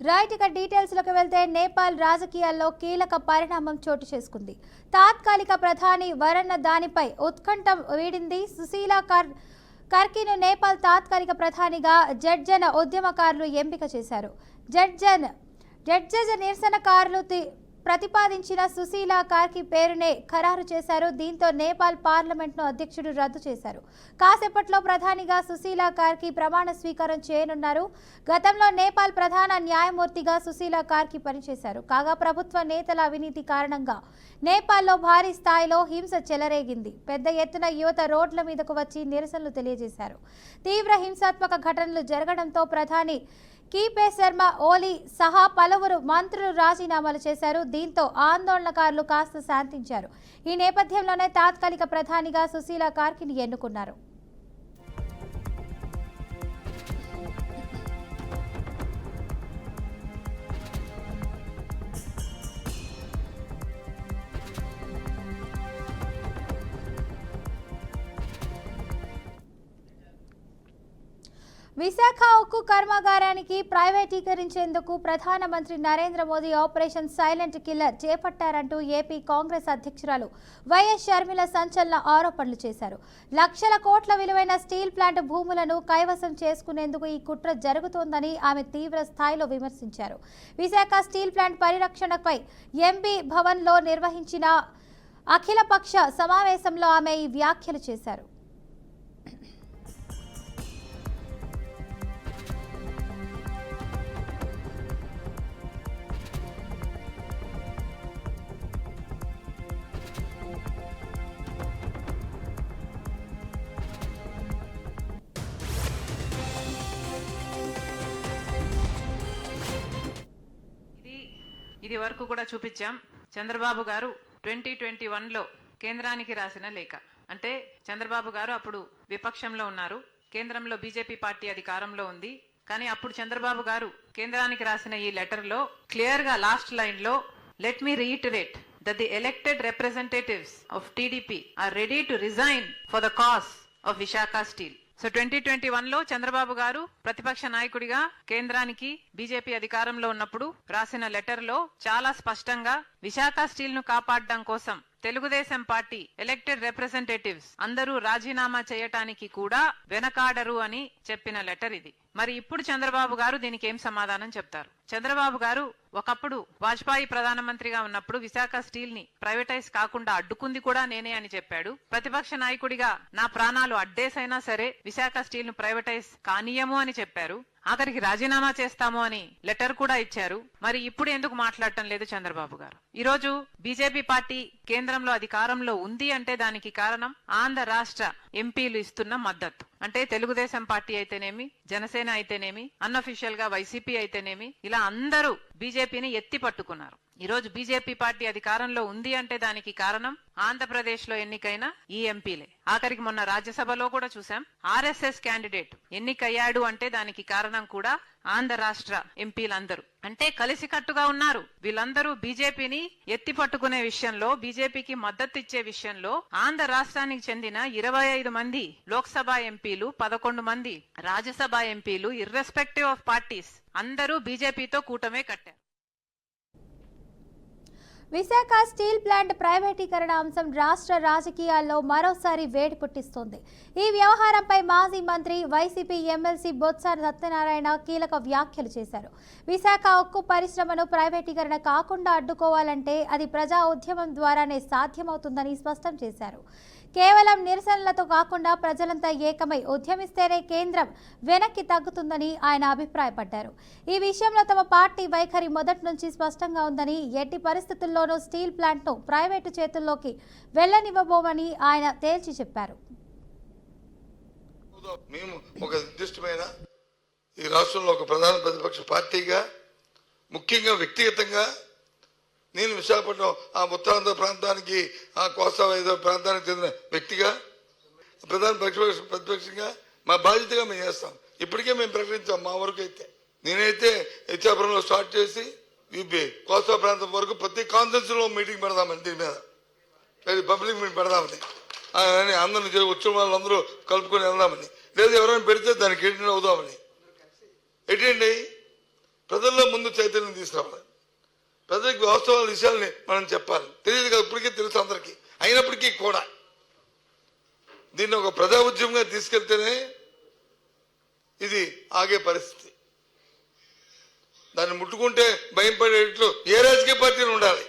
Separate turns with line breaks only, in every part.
Right ఇక details లోకి వెళ్తే నేపాల్ రాజకీయాల్లో కీలక పరిణామం చోటు చేసుకుంది. తాత్కాలిక ప్రధాని వరన్న దానిపై ఉత్కంఠ వీడింది. సుశీలా కార్కీను నేపాల్ తాత్కాలిక ప్రధానిగా జడ్జన ఉద్యమకారులు ఎంపిక చేశారు. జడ్జన నిరసనకారులు ప్రతిపాదించిన సుశీలా కార్కీ పేరునే ఖరారు చేశారు. దీంతో నేపాల్ పార్లమెంట్ను అధ్యక్షుడు రద్దు చేశారు. కాసేపట్లో ప్రధానిగా సుశీలా కార్కీ ప్రమాణ స్వీకారం చేయనున్నారు. గతంలో నేపాల్ ప్రధాన న్యాయమూర్తిగా సుశీలా కార్కీ పనిచేశారు. కాగా ప్రభుత్వ నేతల అవినీతి కారణంగా నేపాల్లో భారీ స్థాయిలో హింస చెలరేగింది. పెద్ద ఎత్తున యువత రోడ్ల మీదకు వచ్చి నిరసనలు తెలియజేశారు. తీవ్ర హింసాత్మక ఘటనలు జరగడంతో ప్రధాని కీపే శర్మ ఓలీ సహా పలువురు మంత్రులు రాజీనామాలు చేశారు. దీంతో ఆందోళనకారులు కాస్త శాంతించారు. ఈ నేపథ్యంలోనే తాత్కాలిక ప్రధానిగా సుశీలా కార్కీని ఎన్నుకున్నారు. విశాఖ ఉక్కు కర్మాగారానికి ప్రైవేటీకరించేందుకు ప్రధానమంత్రి Narendra Modi operation silent killer చేపట్టారంటూ ఏపీ కాంగ్రెస్ అధ్యక్షురాలు వైఎస్ షర్మిల సంచలన ఆరోపణలు చేశారు. లక్షల కోట్ల విలువైన స్టీల్ ప్లాంట్ భూములను కైవసం చేసుకునేందుకు ఈ కుట్ర జరుగుతోందని ఆమె తీవ్ర స్థాయిలో విమర్శించారు. విశాఖ స్టీల్ ప్లాంట్ పరిరక్షణపై ఎంబీ భవన్లో నిర్వహించిన అఖిలపక్ష సమావేశంలో ఆమె ఈ వ్యాఖ్యలు చేశారు.
ఇది వరకు కూడా చూపించాం. చంద్రబాబు గారు 2021లో కేంద్రానికి రాసిన లేఖ. అంటే చంద్రబాబు గారు అప్పుడు విపక్షంలో ఉన్నారు, కేంద్రంలో బీజేపీ పార్టీ అధికారంలో ఉంది. కానీ అప్పుడు చంద్రబాబు గారు కేంద్రానికి రాసిన ఈ లెటర్ లో క్లియర్ గా లాస్ట్ లైన్ లో let me reiterate that the elected representatives of TDP are ready to resign for the cause of Vishaka Steel. So 2021లో చంద్రబాబు గారు ప్రతిపక్ష నాయకుడిగా కేంద్రానికి బీజేపీ అధికారంలో ఉన్నప్పుడు రాసిన లెటర్ లో చాలా స్పష్టంగా విశాఖ స్టీల్ ను కాపాడడం కోసం తెలుగుదేశం పార్టీ ఎలక్టెడ్ రిప్రజెంటేటివ్స్ అందరూ రాజీనామా చేయటానికి కూడా వెనకాడరు అని చెప్పిన లెటర్ ఇది. మరి ఇప్పుడు చంద్రబాబు గారు దీనికి ఏం సమాధానం చెప్తారు? చంద్రబాబు గారు ఒకప్పుడు వాజ్పేయి ప్రధానమంత్రిగా ఉన్నప్పుడు విశాఖ స్టీల్ ని ప్రైవేటైజ్ కాకుండా అడ్డుకుంది కూడా నేనే అని చెప్పాడు. ప్రతిపక్ష నాయకుడిగా నా ప్రాణాలు అడ్డేసైనా సరే విశాఖ స్టీల్ ను ప్రైవేటైజ్ కానీయము అని చెప్పారు. ఆఖరికి రాజీనామా చేస్తాము అని లెటర్ కూడా ఇచ్చారు. మరి ఇప్పుడు ఎందుకు మాట్లాడటం లేదు చంద్రబాబు గారు? ఈరోజు బీజేపీ పార్టీ కేంద్రంలో అధికారంలో ఉంది అంటే దానికి కారణం ఆంధ్ర రాష్ట్ర ఎంపీలు ఇస్తున్న మద్దతు. అంటే తెలుగుదేశం పార్టీ అయితేనేమి, జనసేన అయితేనేమి, అన్అఫీషియల్ గా వైసీపీ అయితేనేమి, ఇలా అందరూ బీజేపీని ఎత్తి పట్టుకున్నారు. ఈ రోజు బీజేపీ పార్టీ అధికారంలో ఉంది అంటే దానికి కారణం ఆంధ్రప్రదేశ్ లో ఎన్నికైన ఈ ఎంపీలే. ఆఖరికి మొన్న రాజ్యసభలో కూడా చూసాం, ఆర్ఎస్ఎస్ క్యాండిడేట్ ఎన్నికయ్యాడు అంటే దానికి కారణం కూడా ఆంధ్ర రాష్ట్ర ఎంపీలందరూ. అంటే కలిసికట్టుగా ఉన్నారు వీళ్ళందరూ. బీజేపీని ఎత్తి పట్టుకునే విషయంలో, బీజేపీకి మద్దతు ఇచ్చే విషయంలో ఆంధ్ర రాష్ట్రానికి చెందిన 25 మంది లోక్సభ ఎంపీలు, 11 మంది రాజ్యసభ ఎంపీలు, ఇర్రెస్పెక్టివ్ ఆఫ్ పార్టీస్ అందరూ బీజేపీతో కూటమే కట్టారు.
విశాఖ స్టీల్ ప్లాంట్ ప్రైవేటీకరణ అంశం రాష్ట్ర రాజకీయాల్లో మరోసారి వేడి పుట్టిస్తోంది. ఈ వ్యవహారంపై మాజీ మంత్రి, వైసీపీ ఎమ్మెల్సీ బొత్స సత్యనారాయణ కీలక వ్యాఖ్యలు చేశారు. విశాఖ ఉక్కు పరిశ్రమను ప్రైవేటీకరణ కాకుండా అడ్డుకోవాలంటే అది ప్రజా ఉద్యమం ద్వారానే సాధ్యమవుతుందని స్పష్టం చేశారు. కేవలం నిరసనలతో కాకుండా ప్రజలంతా ఏకమై ఉద్యమిస్తేనే కేంద్రం వెనక్కి తగ్గుతుందని ఆయన అభిప్రాయపడ్డారు. ఈ విషయంలో తమ పార్టీ వైఖరి మొదటి నుంచి స్పష్టంగా ఉందని, ఎట్టి పరిస్థితుల్లోనూ స్టీల్ ప్లాంట్ను ప్రైవేటు చేతుల్లోకి వెళ్లనివ్వబోమని ఆయన తేల్చి చెప్పారు.
మేము ఒక నిర్దిష్టమైన ఈ రాష్ట్రంలో ఒక ప్రధాన ప్రతిపక్ష పార్టీగా, ముఖ్యంగా వ్యక్తిగతంగా నేను విశాఖపట్నం ఆ ఉత్తరాంధ్ర ప్రాంతానికి, ఆ కోస్తా ప్రాంతానికి చెందిన వ్యక్తిగా, ప్రధాన ప్రతిపక్షంగా మా బాధ్యతగా మేము చేస్తాం. ఇప్పటికే మేము ప్రకటించాం. మా వరకు అయితే నేనైతే ఇచ్చాపురంలో స్టార్ట్ చేసి యూపీ కోస్తా ప్రాంతం వరకు ప్రతి కాన్ఫరెన్స్ లో మీటింగ్ పెడదామని, దీని మీద పబ్లిక్ మీటింగ్ పెడదామని, అందరిని వచ్చిన వాళ్ళందరూ కలుపుకొని వెళ్దామని, లేదా ఎవరైనా పెడితే దానికి ఎటెండ్ అవుదామని. ఎటెండ్ అయ్యి ప్రజల్లో ముందు చైతన్యం తీసుకురావాలి. ప్రజలకు వాస్తవాల విషయాల్ని మనం చెప్పాలి. తెలియదు కదా, ఇప్పటికీ తెలుసు అందరికీ. అయినప్పటికీ కూడా దీన్ని ఒక ప్రజా ఉద్యమంగా తీసుకెళ్తేనే ఇది ఆగే పరిస్థితి. దాన్ని ముట్టుకుంటే భయం పడేట్లు ఏ రాజకీయ పార్టీలు ఉండాలి.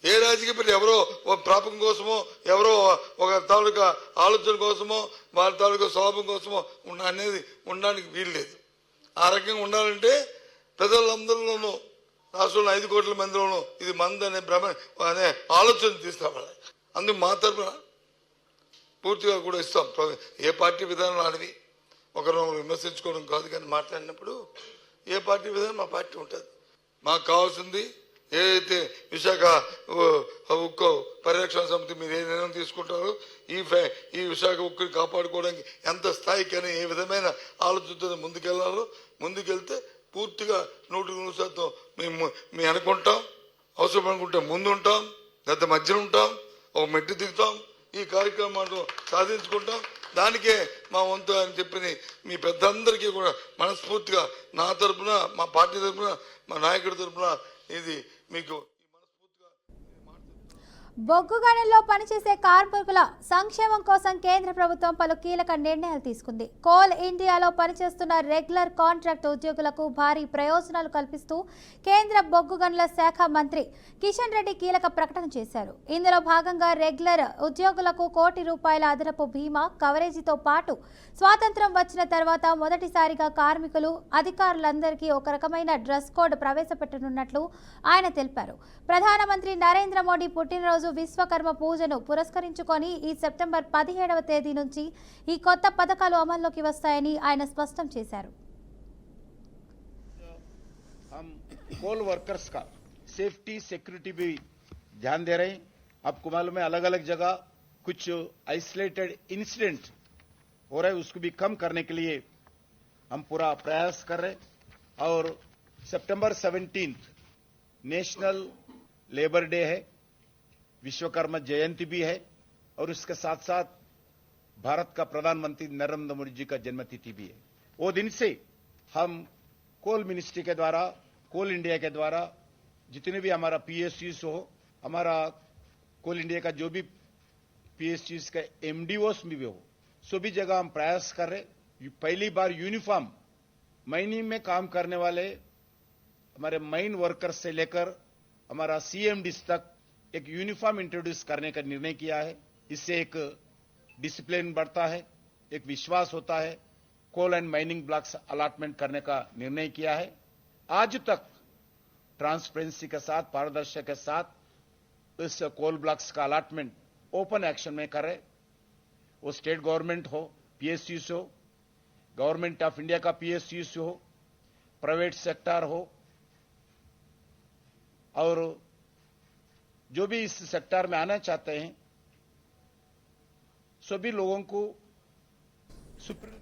ఏ రాజకీయ పార్టీ ఎవరో ఒక ప్రాపం కోసమో, ఎవరో ఒక తాలూకా ఆలోచన కోసమో, వాళ్ళ తాలూకా స్వభావం కోసమో అనేది ఉండడానికి వీలు లేదు. ఆ రకంగా ఉండాలంటే ప్రజలందరిలోనూ, రాష్ట్రంలో 5 కోట్ల మందిలోనూ ఇది మంది అనే భ్రమ అనే ఆలోచన తీసుకురావాలి. అందుకు మా తరఫున పూర్తిగా కూడా ఇస్తాం. ఏ పార్టీ విధానం అడివి ఒకరు విమర్శించుకోవడం కాదు, కానీ మాట్లాడినప్పుడు ఏ పార్టీ విధానం మా పార్టీ ఉంటుంది. మాకు కావాల్సింది ఏదైతే విశాఖ ఉక్కు పరిరక్షణ సమితి మీరు ఏ నిర్ణయం తీసుకుంటారో ఈ విశాఖ ఉక్కుని కాపాడుకోవడానికి ఎంత స్థాయికైనా ఏ విధమైన ఆలోచనతో ముందుకెళ్తే పూర్తిగా 100% మేము అనుకుంటాం. అవసరం అనుకుంటే ముందు ఉంటాం, గత మధ్యలో ఉంటాం, ఒక మెట్టు దిగుతాం, ఈ కార్యక్రమాలను సాధించుకుంటాం. దానికే మా వంతు అని చెప్పి మీ పెద్దందరికీ కూడా మనస్ఫూర్తిగా నా తరఫున, మా పార్టీ తరఫున, మా నాయకుడి తరఫున ఇది మీకు
బొగ్గు గనుల్లో పనిచేసే కార్మికుల సంక్షేమం కోసం కేంద్ర ప్రభుత్వం పలు కీలక నిర్ణయాలు తీసుకుంది. కోల్ ఇండియాలో పనిచేస్తున్న రెగ్యులర్ కాంట్రాక్ట్ ఉద్యోగులకు భారీ ప్రయోజనాలు కల్పిస్తూ కేంద్ర బొగ్గు గనుల శాఖ మంత్రి కిషన్ రెడ్డి కీలక ప్రకటన చేశారు. ఇందులో భాగంగా రెగ్యులర్ ఉద్యోగులకు ₹1 కోటి అదనపు బీమా కవరేజీతో పాటు స్వాతంత్ర్యం వచ్చిన తర్వాత మొదటిసారిగా కార్మికులు, అధికారులందరికీ ఒక రకమైన డ్రెస్ కోడ్ ప్రవేశపెట్టనున్నట్లు ఆయన తెలిపారు. ప్రధానమంత్రి నరేంద్ర మోడీ పుట్టినరోజు విశ్వకర్మ పూజను పురస్కరించుకొని ఈ సెప్టెంబర్ 17వ తేదీ నుంచి ఈ కొత్త పథకాలు అమల్లోకి వస్తాయని ఆయన స్పష్టం చేశారు.
हम कोल वर्कर्स का सेफ्टी सिक्योरिटी भी ध्यान दे रहे हैं. आपको मालूम है अलग अलग जगह कुछ आइसोलेटेड इंसिडेंट हो रहा है, उसको भी कम करने के लिए हम पूरा प्रयास कर रहे हैं. और सितंबर 17 नेशनल लेबर डे है, विश्वकर्मा जयंती भी है, और उसके साथ साथ भारत का प्रधानमंत्री नरेंद्र मोदी जी का जन्मतिथि भी है. वो दिन से हम कोल मिनिस्ट्री के द्वारा, कोल इंडिया के द्वारा जितने भी हमारा पीएसयूज हो, हमारा कोल इंडिया का जो भी पीएसयूज का एमडीओस भी हो, सभी जगह हम प्रयास कर रहे. पहली बार यूनिफॉर्म माइनिंग में काम करने वाले हमारे माइन वर्कर्स से लेकर हमारा सीएमडीस तक एक यूनिफॉर्म इंट्रोड्यूस करने का निर्णय किया है. इससे एक डिसिप्लिन बढ़ता है, एक विश्वास होता है. कोल एंड माइनिंग ब्लॉक्स अलॉटमेंट करने का निर्णय किया है. आज तक ट्रांसपेरेंसी के साथ, पारदर्शिता के साथ इस कोल ब्लॉक्स का अलॉटमेंट ओपन एक्शन में कर रहे. वो स्टेट गवर्नमेंट हो, पीएसयूस हो, गवर्नमेंट ऑफ इंडिया का पीएसयूस हो, प्राइवेट सेक्टर हो, और जो भी इस सेक्टर में आना चाहते हैं सभी लोगों को सुप्रीम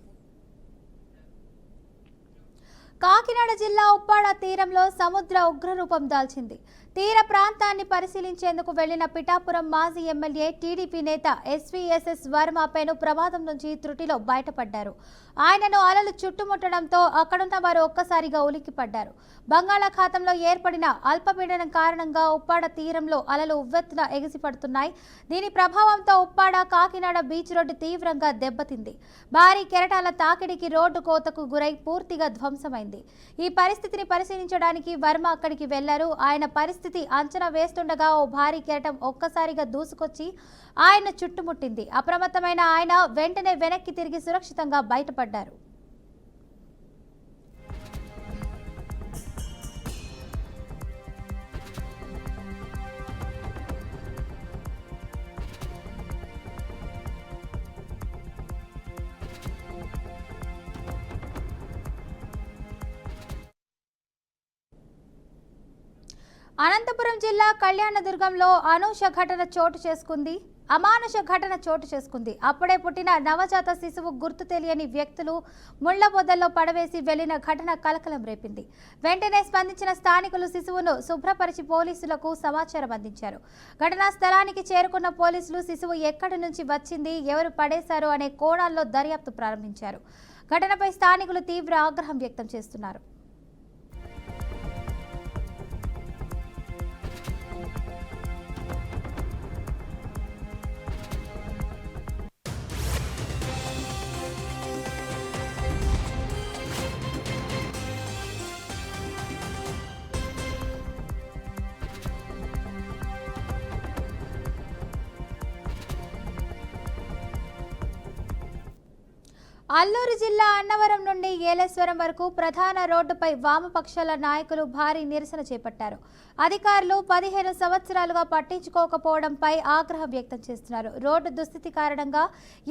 కాకినాడ జిల్లా ఉప్పాడ తీరంలో సముద్ర ఉగ్రరూపం దాల్చింది. తీర ప్రాంతాన్ని పరిశీలించేందుకు వెళ్లిన పిఠాపురం మాజీ ఎమ్మెల్యే టీడీపీ నేత ఎస్వీఎస్ఎస్ వర్మ పెను ప్రమాదం నుంచి త్రుటిలో బయటపడ్డారు. ఆయనను అలలు చుట్టుముట్టడంతో అక్కడున్న వారు ఒక్కసారిగా ఉలిక్కిపడ్డారు. బంగాళాఖాతంలో ఏర్పడిన అల్పపీడనం కారణంగా ఉప్పాడ తీరంలో అలలు ఉవ్వెత్తున ఎగిసిపడుతున్నాయి. దీని ప్రభావంతో ఉప్పాడ కాకినాడ బీచ్ రోడ్డు తీవ్రంగా దెబ్బతింది. భారీ కెరటాల తాకిడికి రోడ్డు కోతకు గురై పూర్తిగా ధ్వంసమైంది. ఈ పరిస్థితిని పరిశీలించడానికి వర్మ అక్కడికి వెళ్లారు. ఆయన పరిస్థితి అంచనా వేస్తుండగా ఓ భారీ కెరటం ఒక్కసారిగా దూసుకొచ్చి ఆయన చుట్టుముట్టింది. అప్రమత్తమైన ఆయన వెంటనే వెనక్కి తిరిగి సురక్షితంగా బయటపడ్డారు. అనంతపురం జిల్లా కళ్యాణదుర్గంలో అమానుష ఘటన చోటు చేసుకుంది. అప్పుడే పుట్టిన నవజాత శిశువు గుర్తు తెలియని వ్యక్తులు ముళ్ల బొద్దల్లో పడవేసి వెళ్లిన ఘటన కలకలం రేపింది. వెంటనే స్పందించిన స్థానికులు శిశువును శుభ్రపరిచి పోలీసులకు సమాచారం అందించారు. ఘటనా స్థలానికి చేరుకున్న పోలీసులు శిశువు ఎక్కడి నుంచి వచ్చింది, ఎవరు పడేశారు అనే కోణాల్లో దర్యాప్తు ప్రారంభించారు. ఘటనపై స్థానికులు తీవ్ర ఆగ్రహం వ్యక్తం చేస్తున్నారు. అల్లూరు జిల్లా అన్నవరం నుండి ఏలేశ్వరం వరకు ప్రధాన రోడ్డుపై వామపక్షాల నాయకులు భారీ నిరసన చేపట్టారు. అధికారులు 15 సంవత్సరాలుగా పట్టించుకోకపోవడంపై ఆగ్రహం వ్యక్తం చేస్తున్నారు. రోడ్డు దుస్థితి కారణంగా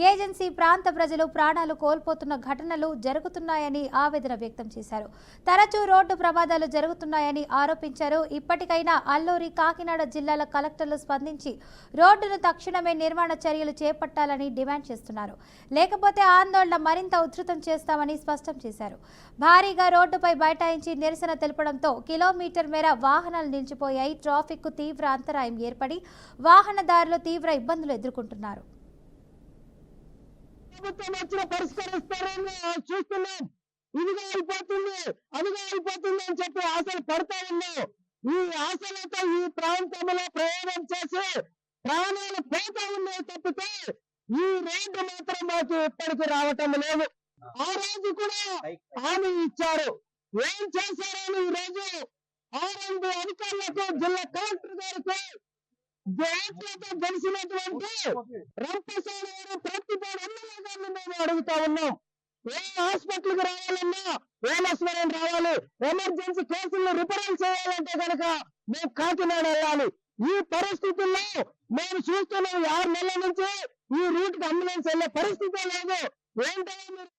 ఏజెన్సీ ప్రాంత ప్రజలు ప్రాణాలు కోల్పోతున్న ఘటనలు జరుగుతున్నాయని ఆవేదన వ్యక్తం చేశారు. తరచూ రోడ్డు ప్రమాదాలు జరుగుతున్నాయని ఆరోపించారు. ఇప్పటికైనా అల్లూరి, కాకినాడ జిల్లాల కలెక్టర్లు స్పందించి రోడ్డును తక్షణమే నిర్మాణ చర్యలు చేపట్టాలని డిమాండ్ చేస్తున్నారు. లేకపోతే ఆందోళన మరింత ఉధృతం చేస్తామని స్పష్టం చేశారు. భారీగా రోడ్డుపై బైఠాయించి నిరసన తెలపడంతో కిలోమీటర్ మేర వాహనాలు నిలిచిపోయాయి. ట్రాఫిక్ కు తీవ్ర అంతరాయం ఏర్పడి వాహనదారులు తీవ్ర ఇబ్బందులు ఎదుర్కొంటున్నారు.
ఇదిగా అయిపోతుంది, అదిగా అయిపోతుంది అని చెప్పి ఆశలు పడతా ఉన్నాం. ఈ ఆశలతో ఈ ప్రాంతంలో ప్రయాణం చేసి ప్రాణాలు పోతా ఉన్నాయి తప్పితే ఈ రోడ్డు మాత్రం మాకు ఇప్పటికి రావటం లేదు. ఆ రోజు కూడా హామీ ఇచ్చారు. ఏం చేశారని ఈ రోజు ఆరంభ అధికారులకు, జిల్లా కలెక్టర్ గారికి ఓట్లతో గెలిచినటువంటి రంపసాని గారు, ప్రతిపాడు ఎమ్మెల్యే గారిని మేము అడుగుతా ఉన్నాం. ఏ హాస్పిటల్కి రావాలన్నా ఏలేశ్వరం రావాలి, ఎమర్జెన్సీ కేసులను రిఫరల్ చేయాలంటే కనుక మేము కాకినాడ వెళ్ళాలి. ఈ పరిస్థితుల్లో మేము చూస్తున్నాం 6 నెలల నుంచి ఈ రూట్ కి అంబులెన్స్ వెళ్లే పరిస్థితే లేదు. ఏంటో మీరు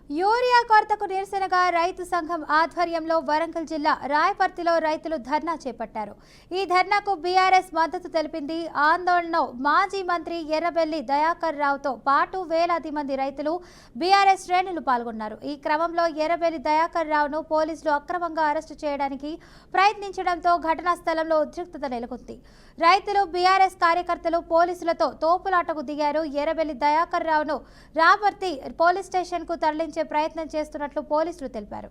యూరియా కొరతకు నిరసనగా రైతు సంఘం ఆధ్వర్యంలో వరంగల్ జిల్లా రాయపర్తిలో రైతులు ధర్నా చేపట్టారు. ఈ ధర్నాకు బీఆర్ఎస్ మద్దతు తెలిపింది. ఆందోళనలో మాజీ మంత్రి ఎర్రబెల్లి దయాకర్ రావుతో పాటు వేలాది మంది రైతులు, బీఆర్ఎస్ శ్రేణులు పాల్గొన్నారు. ఈ క్రమంలో ఎర్రబెల్లి దయాకర్ రావును పోలీసులు అక్రమంగా అరెస్టు చేయడానికి ప్రయత్నించడంతో ఘటనా స్థలంలో ఉద్రిక్తత నెలకొంది. రైతులు, బీఆర్ఎస్ కార్యకర్తలు పోలీసులతో తోపులాటకు దిగారు. ఎర్రబెల్లి దయాకర్ రావును రాపర్తి పోలీస్ స్టేషన్ కు తరలించారు ప్రయత్నం చేస్తున్నట్లు పోలీసులు తెలిపారు.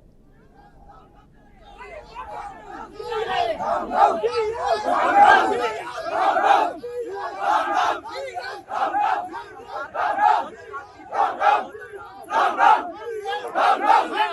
Come on!